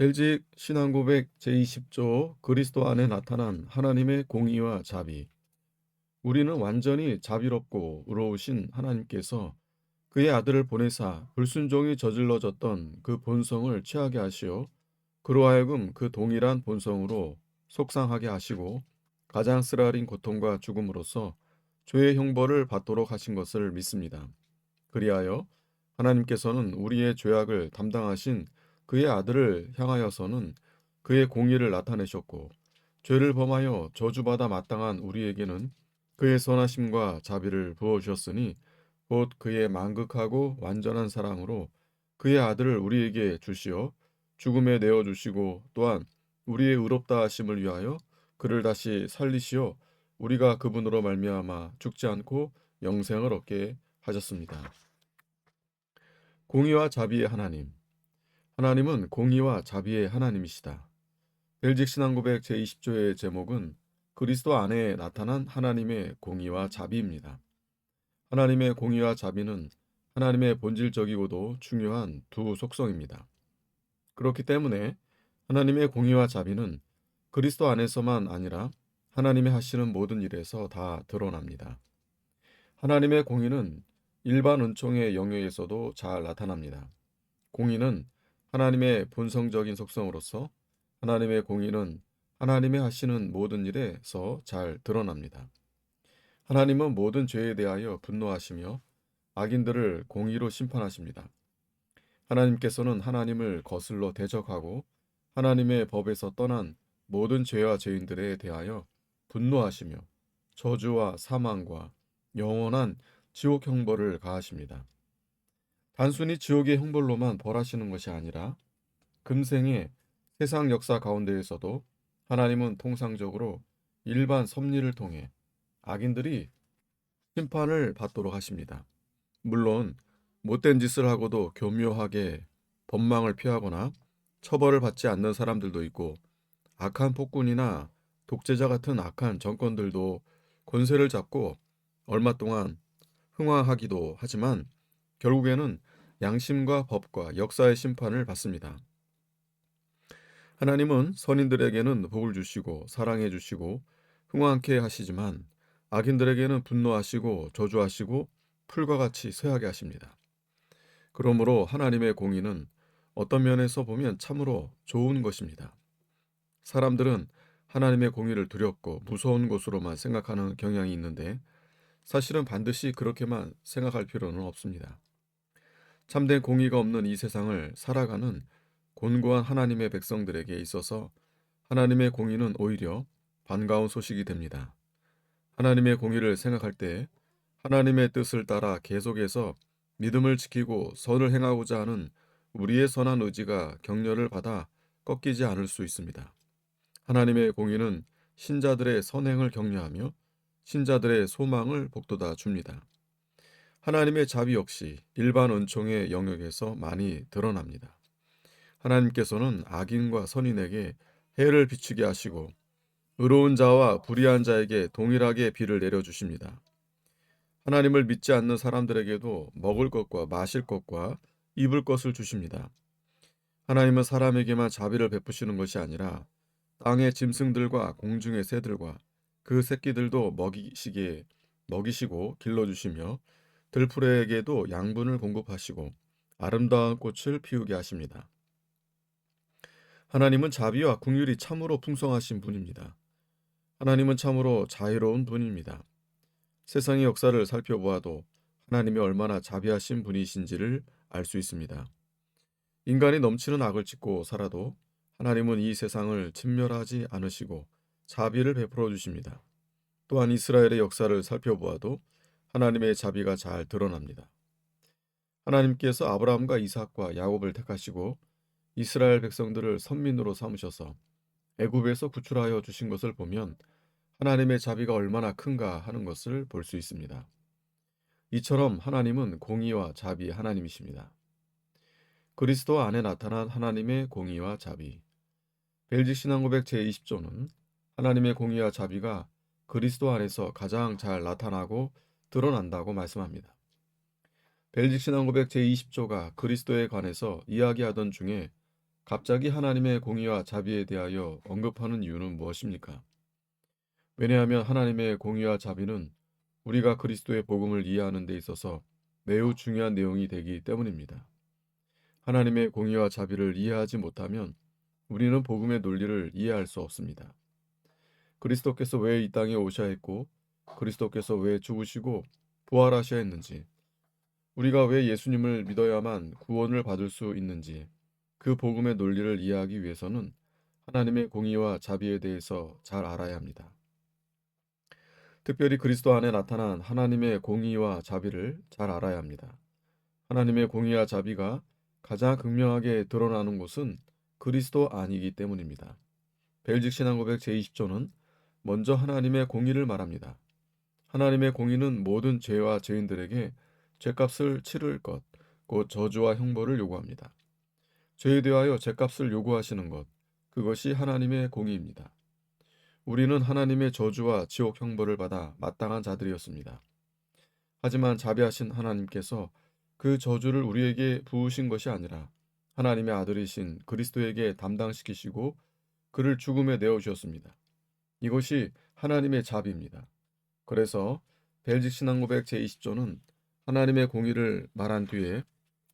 벨직 신앙고백 제20조 그리스도 안에 나타난 하나님의 공의와 자비. 우리는 완전히 자비롭고 의로우신 하나님께서 그의 아들을 보내사 불순종이 저질러졌던 그 본성을 취하게 하시어 그로 하여금 그 동일한 본성으로 속상하게 하시고 가장 쓰라린 고통과 죽음으로써 죄의 형벌을 받도록 하신 것을 믿습니다. 그리하여 하나님께서는 우리의 죄악을 담당하신 그의 아들을 향하여서는 그의 공의를 나타내셨고, 죄를 범하여 저주받아 마땅한 우리에게는 그의 선하심과 자비를 부어주셨으니 곧 그의 만극하고 완전한 사랑으로 그의 아들을 우리에게 주시어 죽음에 내어주시고, 또한 우리의 의롭다 하심을 위하여 그를 다시 살리시어 우리가 그분으로 말미암아 죽지 않고 영생을 얻게 하셨습니다. 공의와 자비의 하나님. 하나님은 공의와 자비의 하나님이시다. 벨직 신앙고백 제20조의 제목은 그리스도 안에 나타난 하나님의 공의와 자비입니다. 하나님의 공의와 자비는 하나님의 본질적이고도 중요한 두 속성입니다. 그렇기 때문에 하나님의 공의와 자비는 그리스도 안에서만 아니라 하나님의 하시는 모든 일에서 다 드러납니다. 하나님의 공의는 일반 은총의 영역에서도 잘 나타납니다. 공의는 하나님의 본성적인 속성으로서 하나님의 공의는 하나님의 하시는 모든 일에서 잘 드러납니다. 하나님은 모든 죄에 대하여 분노하시며 악인들을 공의로 심판하십니다. 하나님께서는 하나님을 거슬러 대적하고 하나님의 법에서 떠난 모든 죄와 죄인들에 대하여 분노하시며 저주와 사망과 영원한 지옥 형벌을 가하십니다. 단순히 지옥의 형벌로만 벌하시는 것이 아니라 금생의 세상 역사 가운데에서도 하나님은 통상적으로 일반 섭리를 통해 악인들이 심판을 받도록 하십니다. 물론 못된 짓을 하고도 교묘하게 법망을 피하거나 처벌을 받지 않는 사람들도 있고, 악한 폭군이나 독재자 같은 악한 정권들도 권세를 잡고 얼마 동안 흥황하기도 하지만 결국에는 양심과 법과 역사의 심판을 받습니다. 하나님은 선인들에게는 복을 주시고 사랑해 주시고 흥왕케 하시지만 악인들에게는 분노하시고 저주하시고 풀과 같이 쇠하게 하십니다. 그러므로 하나님의 공의는 어떤 면에서 보면 참으로 좋은 것입니다. 사람들은 하나님의 공의를 두렵고 무서운 것으로만 생각하는 경향이 있는데 사실은 반드시 그렇게만 생각할 필요는 없습니다. 참된 공의가 없는 이 세상을 살아가는 곤고한 하나님의 백성들에게 있어서 하나님의 공의는 오히려 반가운 소식이 됩니다. 하나님의 공의를 생각할 때 하나님의 뜻을 따라 계속해서 믿음을 지키고 선을 행하고자 하는 우리의 선한 의지가 격려를 받아 꺾이지 않을 수 있습니다. 하나님의 공의는 신자들의 선행을 격려하며 신자들의 소망을 북돋아 줍니다. 하나님의 자비 역시 일반 은총의 영역에서 많이 드러납니다. 하나님께서는 악인과 선인에게 해를 비추게 하시고 의로운 자와 불의한 자에게 동일하게 비를 내려주십니다. 하나님을 믿지 않는 사람들에게도 먹을 것과 마실 것과 입을 것을 주십니다. 하나님은 사람에게만 자비를 베푸시는 것이 아니라 땅의 짐승들과 공중의 새들과 그 새끼들도 먹이시고 길러주시며 들풀에게도 양분을 공급하시고 아름다운 꽃을 피우게 하십니다. 하나님은 자비와 긍휼이 참으로 풍성하신 분입니다. 하나님은 참으로 자애로운 분입니다. 세상의 역사를 살펴보아도 하나님이 얼마나 자비하신 분이신지를 알 수 있습니다. 인간이 넘치는 악을 짓고 살아도 하나님은 이 세상을 진멸하지 않으시고 자비를 베풀어 주십니다. 또한 이스라엘의 역사를 살펴보아도 하나님의 자비가 잘 드러납니다. 하나님께서 아브라함과 이삭과 야곱을 택하시고 이스라엘 백성들을 선민으로 삼으셔서 애굽에서 구출하여 주신 것을 보면 하나님의 자비가 얼마나 큰가 하는 것을 볼 수 있습니다. 이처럼 하나님은 공의와 자비의 하나님이십니다. 그리스도 안에 나타난 하나님의 공의와 자비. 벨직 신앙고백 제20조는 하나님의 공의와 자비가 그리스도 안에서 가장 잘 나타나고 드러난다고 말씀합니다. 벨직 신앙고백 제20조가 그리스도에 관해서 이야기하던 중에 갑자기 하나님의 공의와 자비에 대하여 언급하는 이유는 무엇입니까? 왜냐하면 하나님의 공의와 자비는 우리가 그리스도의 복음을 이해하는 데 있어서 매우 중요한 내용이 되기 때문입니다. 하나님의 공의와 자비를 이해하지 못하면 우리는 복음의 논리를 이해할 수 없습니다. 그리스도께서 왜 이 땅에 오셔야 했고, 그리스도께서 왜 죽으시고 부활하셔야 했는지, 우리가 왜 예수님을 믿어야만 구원을 받을 수 있는지, 그 복음의 논리를 이해하기 위해서는 하나님의 공의와 자비에 대해서 잘 알아야 합니다. 특별히 그리스도 안에 나타난 하나님의 공의와 자비를 잘 알아야 합니다. 하나님의 공의와 자비가 가장 극명하게 드러나는 곳은 그리스도 안이기 때문입니다. 벨직 신앙고백 제20조는 먼저 하나님의 공의를 말합니다. 하나님의 공의는 모든 죄와 죄인들에게 죄값을 치를 것, 곧 저주와 형벌을 요구합니다. 죄에 대하여 죄값을 요구하시는 것, 그것이 하나님의 공의입니다. 우리는 하나님의 저주와 지옥 형벌을 받아 마땅한 자들이었습니다. 하지만 자비하신 하나님께서 그 저주를 우리에게 부으신 것이 아니라 하나님의 아들이신 그리스도에게 담당시키시고 그를 죽음에 내어주셨습니다. 이것이 하나님의 자비입니다. 그래서 벨직 신앙고백 제20조는 하나님의 공의를 말한 뒤에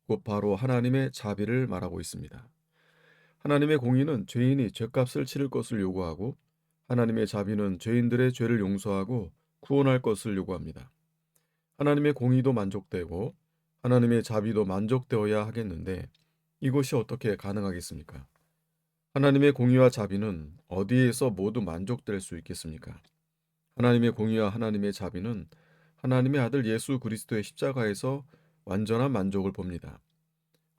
곧 바로 하나님의 자비를 말하고 있습니다. 하나님의 공의는 죄인이 죄값을 치를 것을 요구하고 하나님의 자비는 죄인들의 죄를 용서하고 구원할 것을 요구합니다. 하나님의 공의도 만족되고 하나님의 자비도 만족되어야 하겠는데 이것이 어떻게 가능하겠습니까? 하나님의 공의와 자비는 어디에서 모두 만족될 수 있겠습니까? 하나님의 공의와 하나님의 자비는 하나님의 아들 예수 그리스도의 십자가에서 완전한 만족을 봅니다.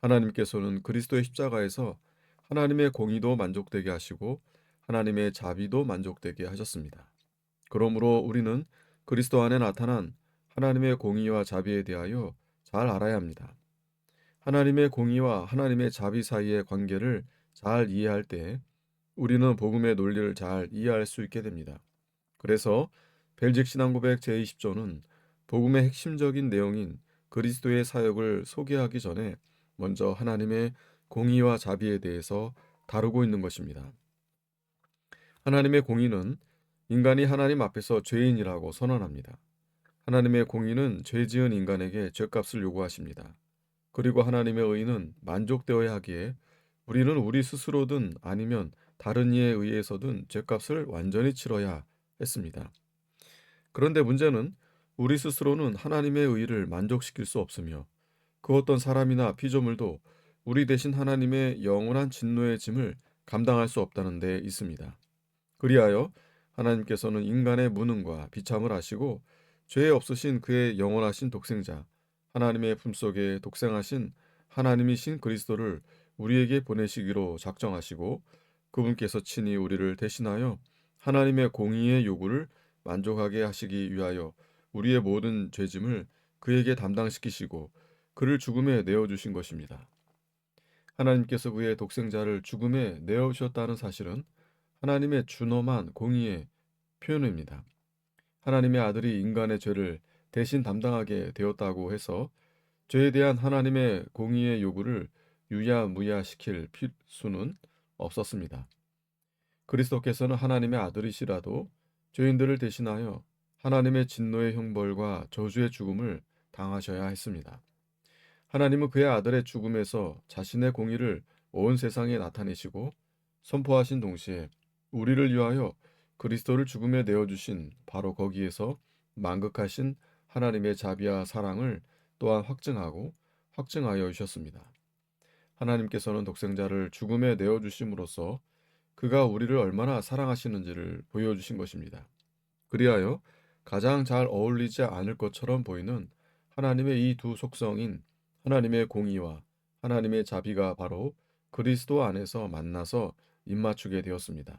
하나님께서는 그리스도의 십자가에서 하나님의 공의도 만족되게 하시고 하나님의 자비도 만족되게 하셨습니다. 그러므로 우리는 그리스도 안에 나타난 하나님의 공의와 자비에 대하여 잘 알아야 합니다. 하나님의 공의와 하나님의 자비 사이의 관계를 잘 이해할 때 우리는 복음의 논리를 잘 이해할 수 있게 됩니다. 그래서 벨직 신앙고백 제20조는 복음의 핵심적인 내용인 그리스도의 사역을 소개하기 전에 먼저 하나님의 공의와 자비에 대해서 다루고 있는 것입니다. 하나님의 공의는 인간이 하나님 앞에서 죄인이라고 선언합니다. 하나님의 공의는 죄 지은 인간에게 죄값을 요구하십니다. 그리고 하나님의 의는 만족되어야 하기에 우리는 우리 스스로든 아니면 다른 이에 의해서든 죄값을 완전히 치러야 했습니다. 그런데 문제는 우리 스스로는 하나님의 의를 만족시킬 수 없으며 그 어떤 사람이나 피조물도 우리 대신 하나님의 영원한 진노의 짐을 감당할 수 없다는 데 있습니다. 그리하여 하나님께서는 인간의 무능과 비참을 아시고 죄 없으신 그의 영원하신 독생자 하나님의 품속에 독생하신 하나님이신 그리스도를 우리에게 보내시기로 작정하시고 그분께서 친히 우리를 대신하여 하나님의 공의의 요구를 만족하게 하시기 위하여 우리의 모든 죄짐을 그에게 담당시키시고 그를 죽음에 내어주신 것입니다. 하나님께서 그의 독생자를 죽음에 내어주셨다는 사실은 하나님의 준엄한 공의의 표현입니다. 하나님의 아들이 인간의 죄를 대신 담당하게 되었다고 해서 죄에 대한 하나님의 공의의 요구를 유야무야시킬 필수는 없었습니다. 그리스도께서는 하나님의 아들이시라도 죄인들을 대신하여 하나님의 진노의 형벌과 저주의 죽음을 당하셔야 했습니다. 하나님은 그의 아들의 죽음에서 자신의 공의를 온 세상에 나타내시고 선포하신 동시에 우리를 위하여 그리스도를 죽음에 내어주신 바로 거기에서 만극하신 하나님의 자비와 사랑을 또한 확증하여 주셨습니다. 하나님께서는 독생자를 죽음에 내어주심으로써 그가 우리를 얼마나 사랑하시는지를 보여주신 것입니다. 그리하여 가장 잘 어울리지 않을 것처럼 보이는 하나님의 이 두 속성인 하나님의 공의와 하나님의 자비가 바로 그리스도 안에서 만나서 입맞추게 되었습니다.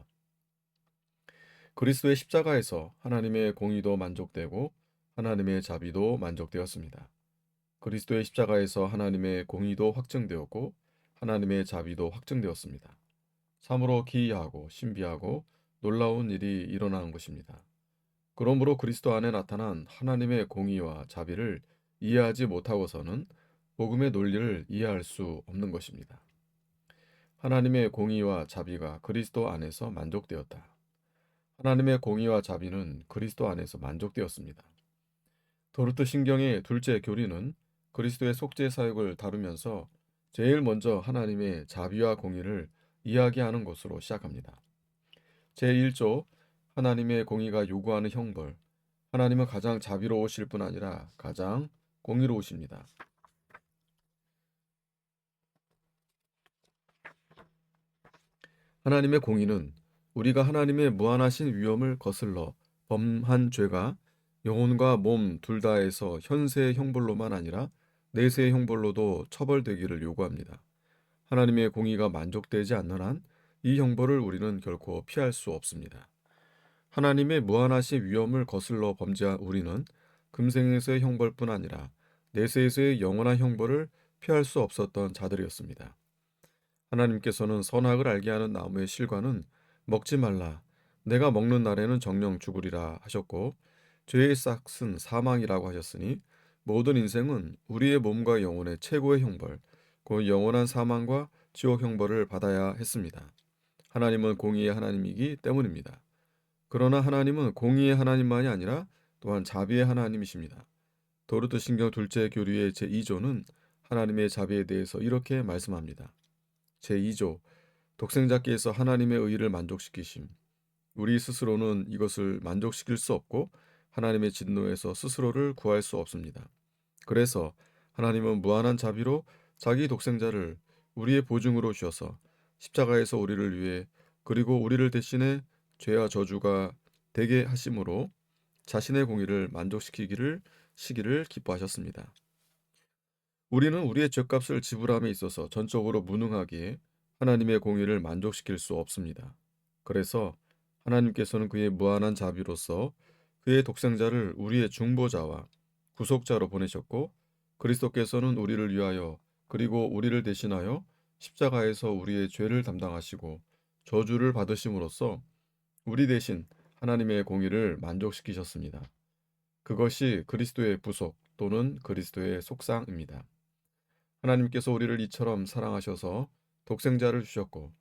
그리스도의 십자가에서 하나님의 공의도 만족되고 하나님의 자비도 만족되었습니다. 그리스도의 십자가에서 하나님의 공의도 확증되었고 하나님의 자비도 확증되었습니다. 참으로 기이하고 신비하고 놀라운 일이 일어나는 것입니다. 그러므로 그리스도 안에 나타난 하나님의 공의와 자비를 이해하지 못하고서는 복음의 논리를 이해할 수 없는 것입니다. 하나님의 공의와 자비가 그리스도 안에서 만족되었다. 하나님의 공의와 자비는 그리스도 안에서 만족되었습니다. 도르트 신경의 둘째 교리는 그리스도의 속죄 사역을 다루면서 제일 먼저 하나님의 자비와 공의를 이야기하는 것으로 시작합니다. 제1조 하나님의 공의가 요구하는 형벌. 하나님은 가장 자비로우실 뿐 아니라 가장 공의로우십니다. 하나님의 공의는 우리가 하나님의 무한하신 위엄을 거슬러 범한 죄가 영혼과 몸 둘 다에서 현세의 형벌로만 아니라 내세의 형벌로도 처벌되기를 요구합니다. 하나님의 공의가 만족되지 않는 한 이 형벌을 우리는 결코 피할 수 없습니다. 하나님의 무한하신 위엄을 거슬러 범죄한 우리는 금생에서의 형벌뿐 아니라 내세에서의 영원한 형벌을 피할 수 없었던 자들이었습니다. 하나님께서는 선악을 알게 하는 나무의 실과는 먹지 말라. 내가 먹는 날에는 정령 죽으리라 하셨고 죄의 싹은 사망이라고 하셨으니 모든 인생은 우리의 몸과 영혼의 최고의 형벌, 그 영원한 사망과 지옥 형벌을 받아야 했습니다. 하나님은 공의의 하나님이기 때문입니다. 그러나 하나님은 공의의 하나님만이 아니라 또한 자비의 하나님이십니다. 도르트 신경 둘째 교리의 제2조는 하나님의 자비에 대해서 이렇게 말씀합니다. 제2조 독생자께서 하나님의 의를 만족시키심. 우리 스스로는 이것을 만족시킬 수 없고 하나님의 진노에서 스스로를 구할 수 없습니다. 그래서 하나님은 무한한 자비로 자기 독생자를 우리의 보증으로 주셔서 십자가에서 우리를 위해 그리고 우리를 대신해 죄와 저주가 되게 하심으로 자신의 공의를 만족시키기를 시기를 기뻐하셨습니다. 우리는 우리의 죄값을 지불함에 있어서 전적으로 무능하기에 하나님의 공의를 만족시킬 수 없습니다. 그래서 하나님께서는 그의 무한한 자비로서 그의 독생자를 우리의 중보자와 구속자로 보내셨고 그리스도께서는 우리를 위하여 그리고 우리를 대신하여 십자가에서 우리의 죄를 담당하시고 저주를 받으심으로써 우리 대신 하나님의 공의를 만족시키셨습니다. 그것이 그리스도의 부속 또는 그리스도의 속상입니다. 하나님께서 우리를 이처럼 사랑하셔서 독생자를 주셨고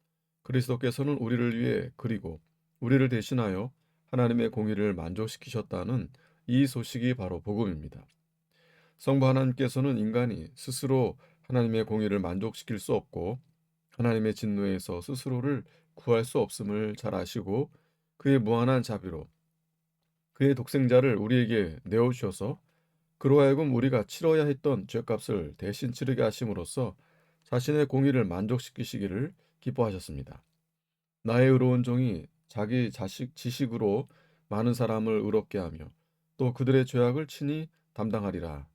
그리스도께서는 우리를 위해 그리고 우리를 대신하여 하나님의 공의를 만족시키셨다는 이 소식이 바로 복음입니다. 성부 하나님께서는 인간이 스스로 하나님의 공의를 만족시킬 수 없고 하나님의 진노에서 스스로를 구할 수 없음을 잘 아시고 그의 무한한 자비로 그의 독생자를 우리에게 내어주셔서 그로 하여금 우리가 치러야 했던 죄값을 대신 치르게 하심으로써 자신의 공의를 만족시키시기를 기뻐하셨습니다. 나의 의로운 종이 자기 지식으로 많은 사람을 의롭게 하며 또 그들의 죄악을 친히 담당하리라.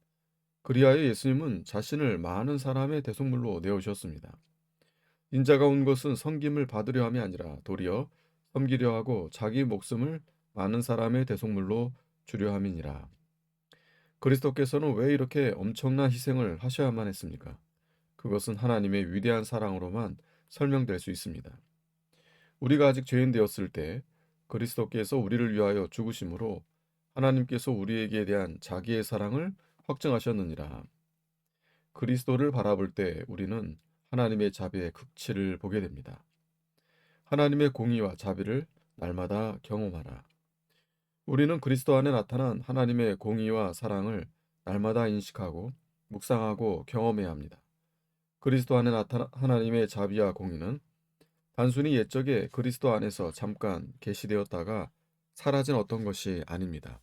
그리하여 예수님은 자신을 많은 사람의 대속물로 내어주셨습니다. 인자가 온 것은 섬김을 받으려 함이 아니라 도리어 섬기려 하고 자기 목숨을 많은 사람의 대속물로 주려 함이니라. 그리스도께서는 왜 이렇게 엄청난 희생을 하셔야만 했습니까? 그것은 하나님의 위대한 사랑으로만 설명될 수 있습니다. 우리가 아직 죄인 되었을 때 그리스도께서 우리를 위하여 죽으심으로 하나님께서 우리에게 대한 자기의 사랑을 확증하셨느니라. 그리스도를 바라볼 때 우리는 하나님의 자비의 극치를 보게 됩니다. 하나님의 공의와 자비를 날마다 경험하라. 우리는 그리스도 안에 나타난 하나님의 공의와 사랑을 날마다 인식하고 묵상하고 경험해야 합니다. 그리스도 안에 나타난 하나님의 자비와 공의는 단순히 옛적에 그리스도 안에서 잠깐 계시되었다가 사라진 어떤 것이 아닙니다.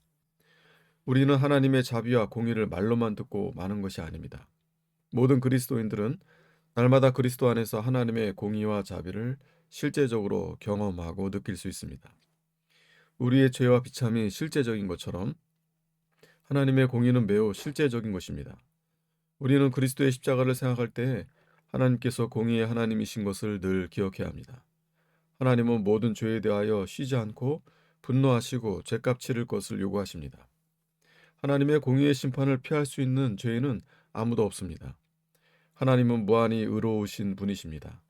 우리는 하나님의 자비와 공의를 말로만 듣고 마는 것이 아닙니다. 모든 그리스도인들은 날마다 그리스도 안에서 하나님의 공의와 자비를 실제적으로 경험하고 느낄 수 있습니다. 우리의 죄와 비참이 실제적인 것처럼 하나님의 공의는 매우 실제적인 것입니다. 우리는 그리스도의 십자가를 생각할 때 하나님께서 공의의 하나님이신 것을 늘 기억해야 합니다. 하나님은 모든 죄에 대하여 쉬지 않고 분노하시고 죄값 치를 것을 요구하십니다. 하나님의 공의의 심판을 피할 수 있는 죄인은 아무도 없습니다. 하나님은 무한히 의로우신 분이십니다.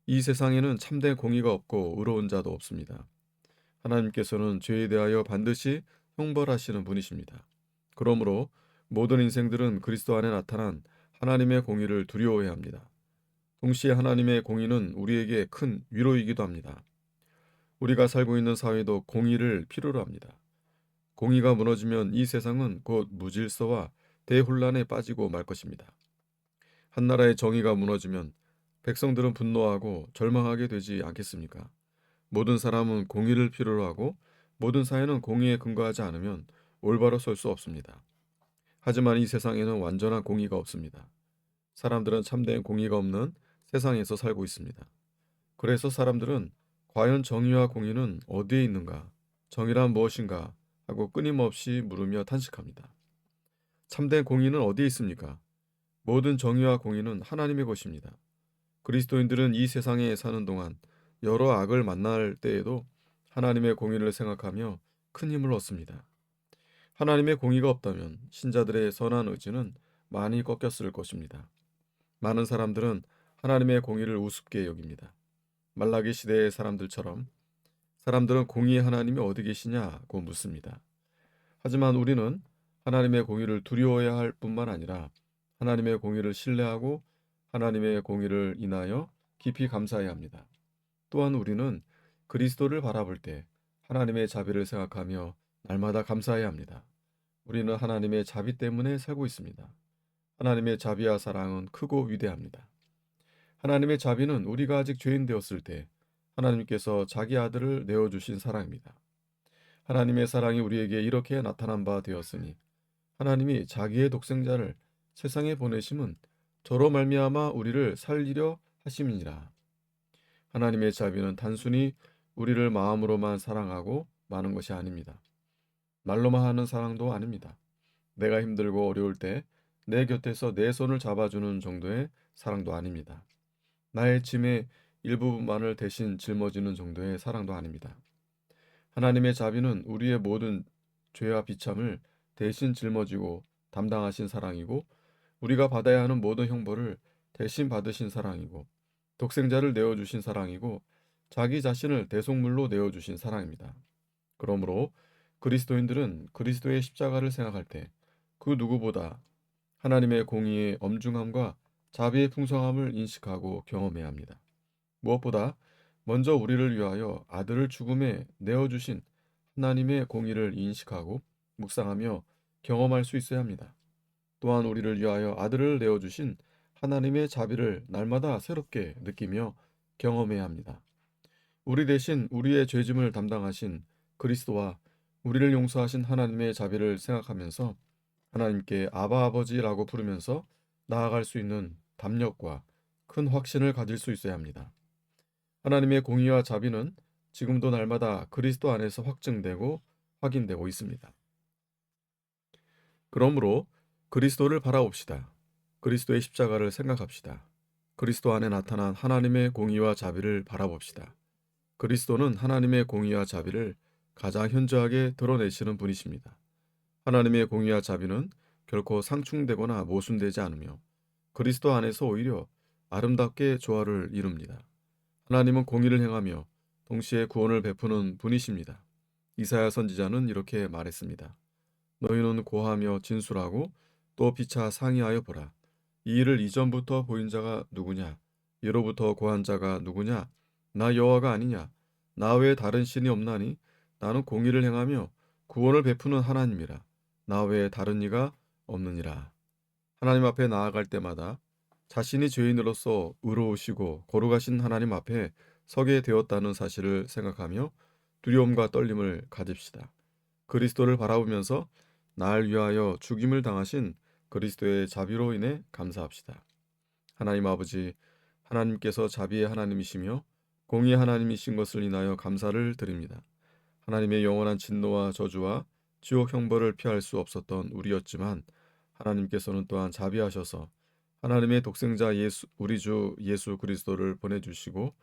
이 세상에는 참된 공의가 없고 의로운 자도 없습니다. 하나님께서는 죄에 대하여 반드시 형벌하시는 분이십니다. 그러므로 모든 인생들은 그리스도 안에 나타난 하나님의 공의를 두려워해야 합니다. 동시에 하나님의 공의는 우리에게 큰 위로이기도 합니다. 우리가 살고 있는 사회도 공의를 필요로 합니다. 공의가 무너지면 이 세상은 곧 무질서와 대혼란에 빠지고 말 것입니다. 한 나라의 정의가 무너지면 백성들은 분노하고 절망하게 되지 않겠습니까? 모든 사람은 공의를 필요로 하고 모든 사회는 공의에 근거하지 않으면 올바로 설 수 없습니다. 하지만 이 세상에는 완전한 공의가 없습니다. 사람들은 참된 공의가 없는 세상에서 살고 있습니다. 그래서 사람들은 과연 정의와 공의는 어디에 있는가? 정의란 무엇인가? 하고 끊임없이 물으며 탄식합니다. 참된 공의는 어디에 있습니까? 모든 정의와 공의는 하나님의 것입니다. 그리스도인들은 이 세상에 사는 동안 여러 악을 만날 때에도 하나님의 공의를 생각하며 큰 힘을 얻습니다. 하나님의 공의가 없다면 신자들의 선한 의지는 많이 꺾였을 것입니다. 많은 사람들은 하나님의 공의를 우습게 여깁니다. 말라기 시대의 사람들처럼 사람들은 공의의 하나님이 어디 계시냐고 묻습니다. 하지만 우리는 하나님의 공의를 두려워해야 할 뿐만 아니라 하나님의 공의를 신뢰하고 하나님의 공의를 인하여 깊이 감사해야 합니다. 또한 우리는 그리스도를 바라볼 때 하나님의 자비를 생각하며 날마다 감사해야 합니다. 우리는 하나님의 자비 때문에 살고 있습니다. 하나님의 자비와 사랑은 크고 위대합니다. 하나님의 자비는 우리가 아직 죄인 되었을 때 하나님께서 자기 아들을 내어주신 사랑입니다. 하나님의 사랑이 우리에게 이렇게 나타난 바 되었으니 하나님이 자기의 독생자를 세상에 보내심은 저로 말미암아 우리를 살리려 하심이니라. 하나님의 자비는 단순히 우리를 마음으로만 사랑하고 마는 것이 아닙니다. 말로만 하는 사랑도 아닙니다. 내가 힘들고 어려울 때 내 곁에서 내 손을 잡아주는 정도의 사랑도 아닙니다. 나의 짐의 일부분만을 대신 짊어지는 정도의 사랑도 아닙니다. 하나님의 자비는 우리의 모든 죄와 비참을 대신 짊어지고 담당하신 사랑이고 우리가 받아야 하는 모든 형벌을 대신 받으신 사랑이고 독생자를 내어주신 사랑이고 자기 자신을 대속물로 내어주신 사랑입니다. 그러므로 그리스도인들은 그리스도의 십자가를 생각할 때 그 누구보다 하나님의 공의의 엄중함과 자비의 풍성함을 인식하고 경험해야 합니다. 무엇보다 먼저 우리를 위하여 아들을 죽음에 내어주신 하나님의 공의를 인식하고 묵상하며 경험할 수 있어야 합니다. 또한 우리를 위하여 아들을 내어주신 하나님의 자비를 날마다 새롭게 느끼며 경험해야 합니다. 우리 대신 우리의 죄짐을 담당하신 그리스도와 우리를 용서하신 하나님의 자비를 생각하면서 하나님께 아바 아버지라고 부르면서 나아갈 수 있는 담력과 큰 확신을 가질 수 있어야 합니다. 하나님의 공의와 자비는 지금도 날마다 그리스도 안에서 확증되고 확인되고 있습니다. 그러므로 그리스도를 바라봅시다. 그리스도의 십자가를 생각합시다. 그리스도 안에 나타난 하나님의 공의와 자비를 바라봅시다. 그리스도는 하나님의 공의와 자비를 가장 현저하게 드러내시는 분이십니다. 하나님의 공의와 자비는 결코 상충되거나 모순되지 않으며 그리스도 안에서 오히려 아름답게 조화를 이룹니다. 하나님은 공의를 행하며 동시에 구원을 베푸는 분이십니다. 이사야 선지자는 이렇게 말했습니다. 너희는 고하며 진술하고 또 피차 상의하여 보라. 이 일을 이전부터 보인 자가 누구냐? 예로부터 고한 자가 누구냐? 나 여호와가 아니냐? 나 외에 다른 신이 없나니? 나는 공의를 행하며 구원을 베푸는 하나님이라. 나 외에 다른 이가 없느니라. 하나님 앞에 나아갈 때마다 자신이 죄인으로서 의로우시고 거룩하신 하나님 앞에 서게 되었다는 사실을 생각하며 두려움과 떨림을 가집시다. 그리스도를 바라보면서 날 위하여 죽임을 당하신 그리스도의 자비로 인해 감사합시다. 하나님 아버지, 하나님께서 자비의 하나님이시며 공의의 하나님이신 것을 인하여 감사를 드립니다. 하나님의 영원한 진노와 저주와 지옥 형벌을 피할 수 없었던 우리였지만 하나님께서는 또한 자비하셔서 하나님의 독생자 우리 주 예수 그리스도를 보내주시고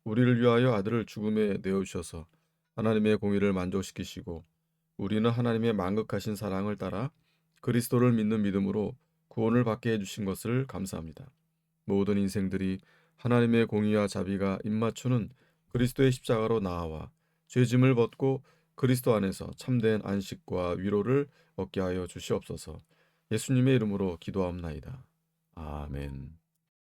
우리를 위하여 아들을 죽음에 내어주셔서 하나님의 공의를 만족시키시고 우리는 하나님의 만극하신 사랑을 따라 그리스도를 믿는 믿음으로 구원을 받게 해주신 것을 감사합니다. 모든 인생들이 하나님의 공의와 자비가 입맞추는 그리스도의 십자가로 나아와 죄짐을 벗고 그리스도 안에서 참된 안식과 위로를 얻게 하여 주시옵소서. 예수님의 이름으로 기도하옵나이다. 아멘.